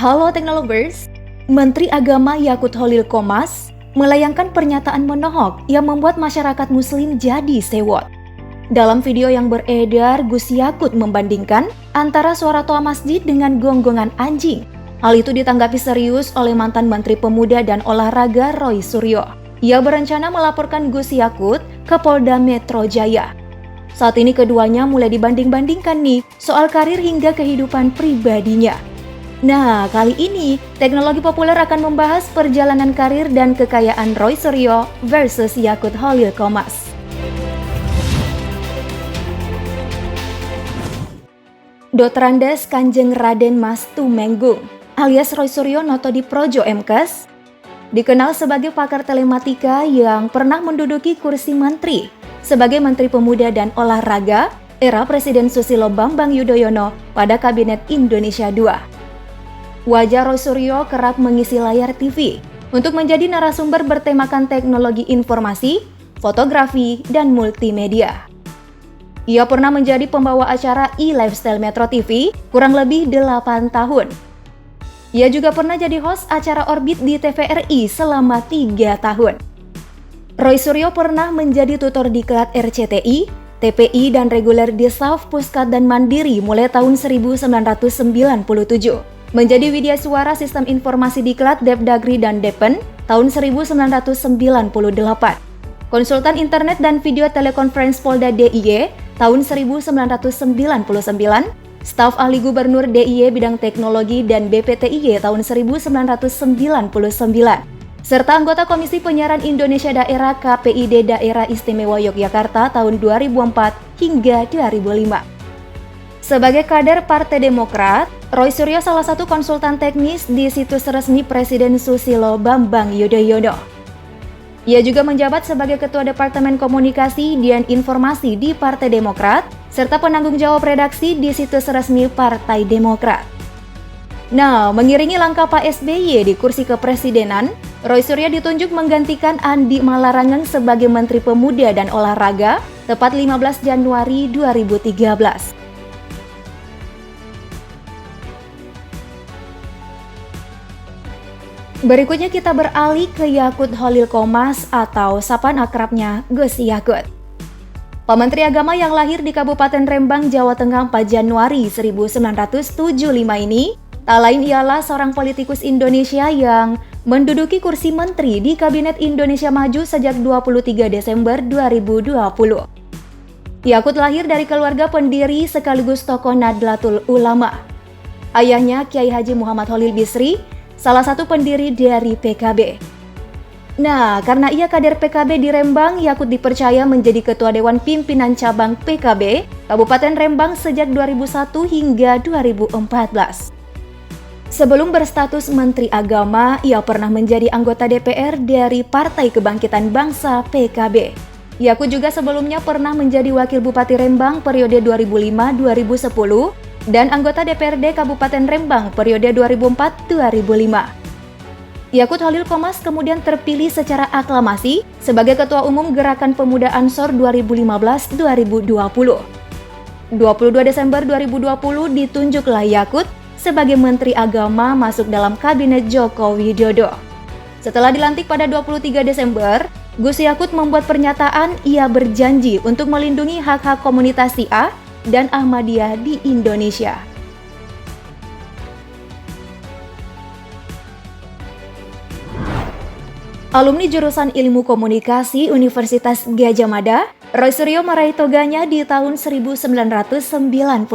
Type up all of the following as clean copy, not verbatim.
Halo Teknolovers, Menteri Agama Yakut Khalil Qomas melayangkan pernyataan menohok yang membuat masyarakat muslim jadi sewot. Dalam video yang beredar, Gus Yakut membandingkan antara suara toa masjid dengan gonggongan anjing. Hal itu ditanggapi serius oleh mantan Menteri Pemuda dan Olahraga Roy Suryo. Ia berencana melaporkan Gus Yakut ke Polda Metro Jaya. Saat ini keduanya mulai dibanding-bandingkan nih soal karir hingga kehidupan pribadinya. Nah, kali ini Teknologi Populer akan membahas perjalanan karir dan kekayaan Roy Suryo versus Yakut Khalil Qomas. Dotrandas Kanjeng Raden Mas Tumenggung alias Roy Suryo Noto Diprojo Mkes dikenal sebagai pakar telematika yang pernah menduduki kursi menteri sebagai Menteri Pemuda dan Olahraga era Presiden Susilo Bambang Yudhoyono pada Kabinet Indonesia II. Wajah Roy Suryo kerap mengisi layar TV untuk menjadi narasumber bertemakan teknologi informasi, fotografi, dan multimedia. Ia pernah menjadi pembawa acara e-lifestyle Metro TV kurang lebih 8 tahun. Ia juga pernah jadi host acara Orbit di TVRI selama 3 tahun. Roy Suryo pernah menjadi tutor diklat RCTI, TPI, dan reguler di SAF, Puskat, dan Mandiri mulai tahun 1997. Menjadi widya suara Sistem Informasi Diklat Depdagri dan Depen tahun 1998. Konsultan Internet dan Video Telekonferensi Polda DIY tahun 1999. Staf Ahli Gubernur DIY Bidang Teknologi dan BPTIY tahun 1999. Serta anggota Komisi Penyiaran Indonesia Daerah KPID Daerah Istimewa Yogyakarta tahun 2004 hingga 2005. Sebagai kader Partai Demokrat, Roy Suryo salah satu konsultan teknis di situs resmi Presiden Susilo Bambang Yudhoyono. Ia juga menjabat sebagai Ketua Departemen Komunikasi dan Informasi di Partai Demokrat, serta penanggung jawab redaksi di situs resmi Partai Demokrat. Nah, mengiringi langkah Pak SBY di kursi kepresidenan, Roy Suryo ditunjuk menggantikan Andi Malarangen sebagai Menteri Pemuda dan Olahraga tepat 15 Januari 2013. Berikutnya kita beralih ke Yakut Khalil Qomas atau sapaan akrabnya Gus Yakut. Pak Menteri Agama yang lahir di Kabupaten Rembang, Jawa Tengah 4 Januari 1975 ini tak lain ialah seorang politikus Indonesia yang menduduki kursi menteri di Kabinet Indonesia Maju sejak 23 Desember 2020. Yakut lahir dari keluarga pendiri sekaligus tokoh Nahdlatul Ulama. Ayahnya Kiai Haji Muhammad Khalil Bisri, salah satu pendiri dari PKB. Nah, karena ia kader PKB di Rembang, Yakut dipercaya menjadi Ketua Dewan Pimpinan Cabang PKB Kabupaten Rembang sejak 2001 hingga 2014. Sebelum berstatus Menteri Agama, ia pernah menjadi anggota DPR dari Partai Kebangkitan Bangsa PKB. Yakut juga sebelumnya pernah menjadi Wakil Bupati Rembang periode 2005-2010 dan anggota DPRD Kabupaten Rembang periode 2004-2005. Yakut Khalil Qomas kemudian terpilih secara aklamasi sebagai Ketua Umum Gerakan Pemuda Ansor 2015-2020. 22 Desember 2020 ditunjuklah Yakut sebagai Menteri Agama masuk dalam Kabinet Joko Widodo. Setelah dilantik pada 23 Desember, Gus Yakut membuat pernyataan ia berjanji untuk melindungi hak-hak komunitas Syiah dan Ahmadiyah di Indonesia. Alumni jurusan Ilmu Komunikasi Universitas Gadjah Mada, Roy Suryo meraih toganya di tahun 1991.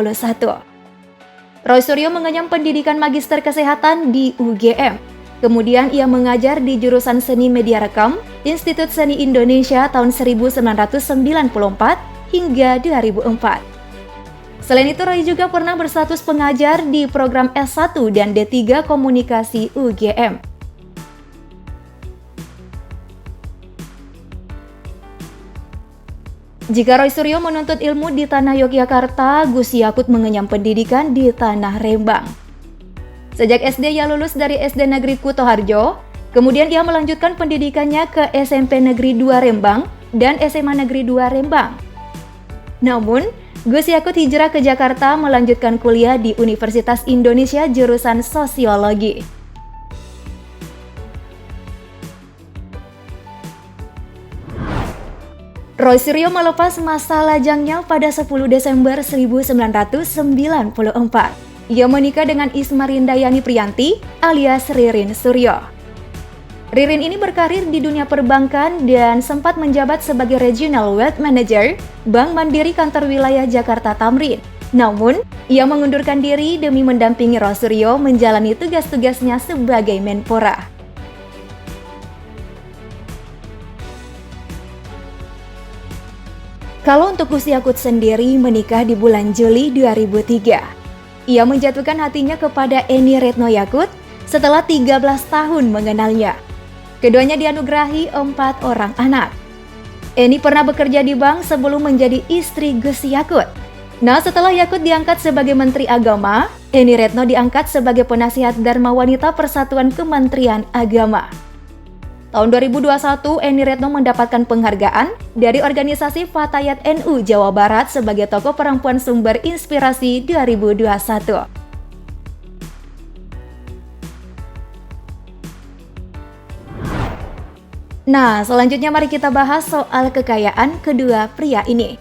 Roy Suryo mengenyam pendidikan Magister Kesehatan di UGM. Kemudian ia mengajar di jurusan Seni Media Rekam, Institut Seni Indonesia tahun 1994 hingga 2004. Selain itu, Roy juga pernah berstatus pengajar di program S1 dan D3 Komunikasi UGM. Jika Roy Suryo menuntut ilmu di tanah Yogyakarta, Gus Yakut mengenyam pendidikan di tanah Rembang. Sejak SD ia lulus dari SD Negeri Kutoharjo, kemudian ia melanjutkan pendidikannya ke SMP Negeri 2 Rembang dan SMA Negeri 2 Rembang. Namun, Gus Yakut hijrah ke Jakarta melanjutkan kuliah di Universitas Indonesia jurusan Sosiologi. Roy Suryo melepas masa lajangnya pada 10 Desember 1994. Ia menikah dengan Isma Rindayani Priyanti alias Ririn Suryo. Ririn ini berkarir di dunia perbankan dan sempat menjabat sebagai Regional Wealth Manager Bank Mandiri Kantor Wilayah Jakarta Tamrin. Namun, ia mengundurkan diri demi mendampingi Roy Suryo menjalani tugas-tugasnya sebagai Menpora. Kalau untuk Gus Yakut sendiri menikah di bulan Juli 2003. Ia menjatuhkan hatinya kepada Eni Retno Yakut setelah 13 tahun mengenalnya. Keduanya dianugerahi 4 orang anak. Eni pernah bekerja di bank sebelum menjadi istri Gus Yakut. Nah, setelah Yakut diangkat sebagai Menteri Agama, Eni Retno diangkat sebagai penasihat Dharma Wanita Persatuan Kementerian Agama. Tahun 2021, Eni Retno mendapatkan penghargaan dari organisasi Fatayat NU Jawa Barat sebagai tokoh perempuan sumber inspirasi 2021. Nah, selanjutnya mari kita bahas soal kekayaan kedua pria ini.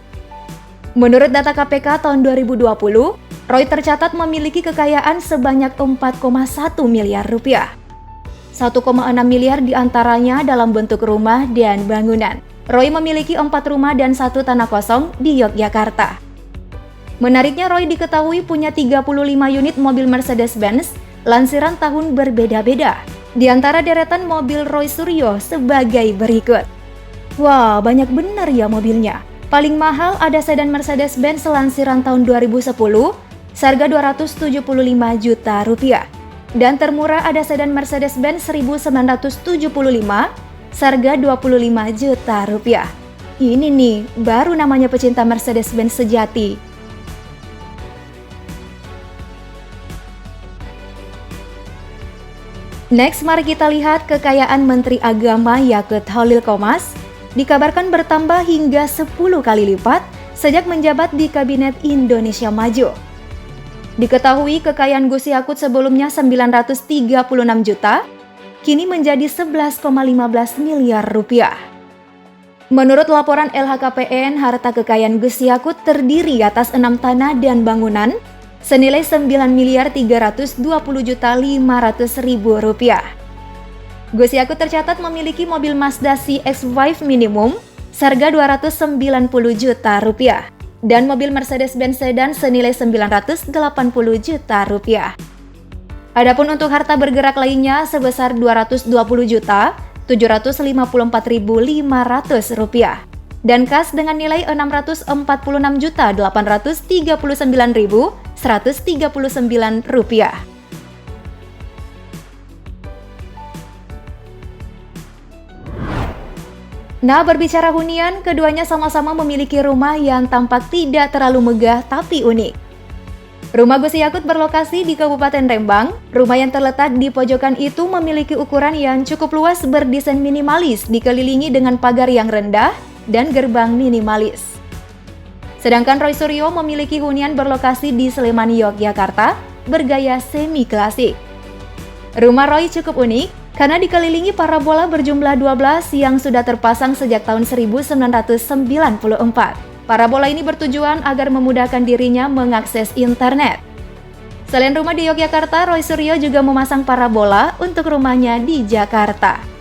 Menurut data KPK tahun 2020, Roy tercatat memiliki kekayaan sebanyak 4,1 miliar rupiah. 1,6 miliar diantaranya dalam bentuk rumah dan bangunan. Roy memiliki 4 rumah dan 1 tanah kosong di Yogyakarta. Menariknya, Roy diketahui punya 35 unit mobil Mercedes-Benz lansiran tahun berbeda-beda. Di antara deretan mobil Roy Suryo sebagai berikut. Wah, banyak benar ya mobilnya. Paling mahal ada sedan Mercedes-Benz lansiran tahun 2010, seharga 275 juta rupiah. Dan termurah ada sedan Mercedes-Benz 1975, seharga 25 juta rupiah. Ini nih, baru namanya pecinta Mercedes-Benz sejati. Next, mari kita lihat kekayaan Menteri Agama Yakut Holil Qomas dikabarkan bertambah hingga 10 kali lipat sejak menjabat di Kabinet Indonesia Maju. Diketahui kekayaan Gus Yakut sebelumnya 936 juta, kini menjadi 11,15 miliar rupiah. Menurut laporan LHKPN, harta kekayaan Gus Yakut terdiri atas 6 tanah dan bangunan senilai 9.320.500.000 rupiah. Gus Yakut tercatat memiliki mobil Mazda CX-5 minimum seharga 290 juta rupiah dan mobil Mercedes-Benz sedan senilai 980 juta rupiah. Adapun untuk harta bergerak lainnya sebesar 220.754.500 rupiah dan kas dengan nilai 646.839.139 rupiah. Nah, berbicara hunian, keduanya sama-sama memiliki rumah yang tampak tidak terlalu megah tapi unik. Rumah Gus Yakut berlokasi di Kabupaten Rembang. Rumah yang terletak di pojokan itu memiliki ukuran yang cukup luas berdesain minimalis, dikelilingi dengan pagar yang rendah dan gerbang minimalis. Sedangkan Roy Suryo memiliki hunian berlokasi di Sleman, Yogyakarta, bergaya semi-klasik. Rumah Roy cukup unik karena dikelilingi parabola berjumlah 12 yang sudah terpasang sejak tahun 1994. Parabola ini bertujuan agar memudahkan dirinya mengakses internet. Selain rumah di Yogyakarta, Roy Suryo juga memasang parabola untuk rumahnya di Jakarta.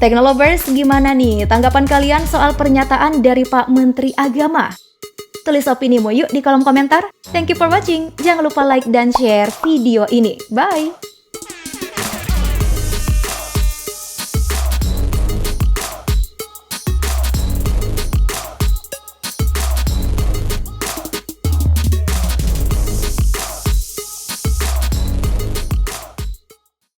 Teknolovers, gimana nih tanggapan kalian soal pernyataan dari Pak Menteri Agama? Tulis opinimu yuk di kolom komentar. Thank you for watching. Jangan lupa like dan share video ini. Bye!